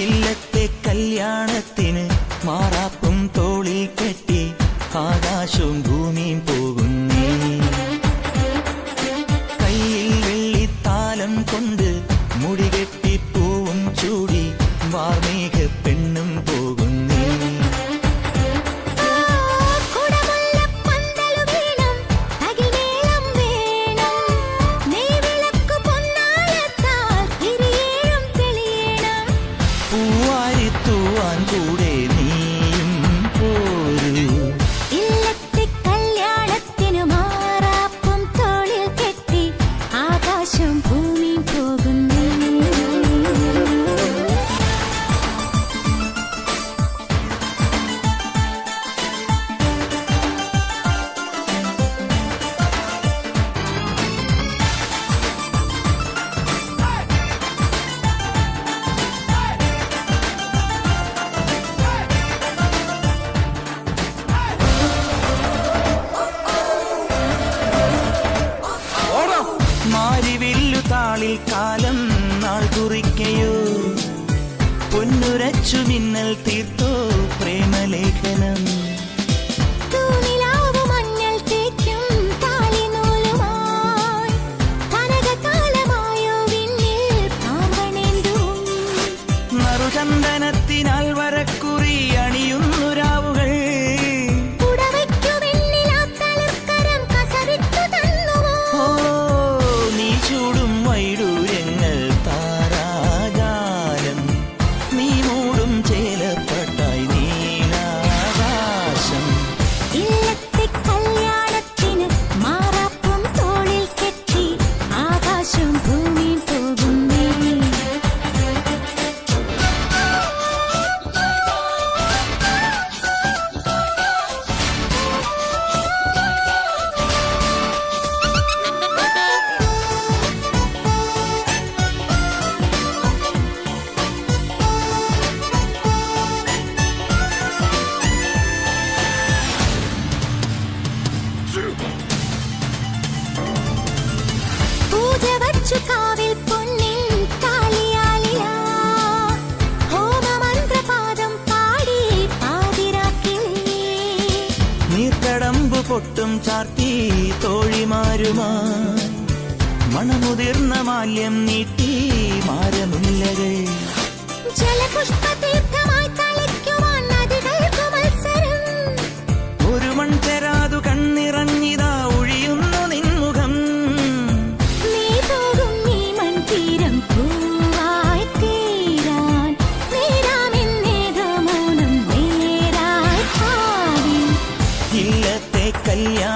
ഇല്ലത്തെ കല്യാണത്തിന് മാറാപ്പും തോളിൽ കെട്ടി ആകാശവും ഭൂമിയും പോകുന്നേ. കയ്യിൽ വെള്ളിത്താലം കൊണ്ട് മുടികെട്ടി പൂവും ചൂടി വാർമേഘ പെണ്ണും പോകുന്നേ. പൂവാരിത്തൂവാൻ കൂടെ നീയും പോരൂ. ഇല്ലത്തെ കല്യാണത്തിന് മാറാപ്പും തോളിൽ കെട്ടി ആകാശം ഭൂമി പോകുന്നു. മാരിവില്ലു താളിൽ കാലം നാൾ കുറിക്കയോ, പൊന്നുരച്ചു മിന്നൽ തീർത്തോ പ്രേമലേഖനം. നറുചന്ദനത്തിനാൽ വരക്കുറി അണിയുന്നു രാവുകൾ. ചൂടും വൈഡൂര്യങ്ങൾ താരാജാലം, നീ മൂടും ചേലപ്പട്ടായി നീലാകാശം. ഇല്ലത്തെ കല്യാണത്തിന് മാറാപ്പും തോളിൽ കെട്ടി ആകാശം ഭൂമി പോകുന്നേ. പൂജ വച്ചു കാവിൽ പൊന്നിൻ കാളിയാലിയാ, ഹോമമന്ത്രപാദം പാടി പാതിരാക്കിളി. നീർക്കടമ്പു പൊട്ടും ചാർത്തി തോഴിമാരുമായി മണമുതിർന്ന മാല്യം നീട്ടി മാരമുല്ലകൾ. ജലപുഷ്പതീർത്ഥമായി തളിക്കുവാൻ നദികൾക്കു മത്സരം. ഒരു മൺചെരാതു കണ്ണിറങ്ങിതാ ഒഴിയുന്നു നിൻമുഖം. നീ പോകും നീ മൺതീരം പൂവായി തീരാൻ നേരാമെന്നേതോ മൗനം നേരായി പാടി. ഇല്ലത്തെ കല്യാണം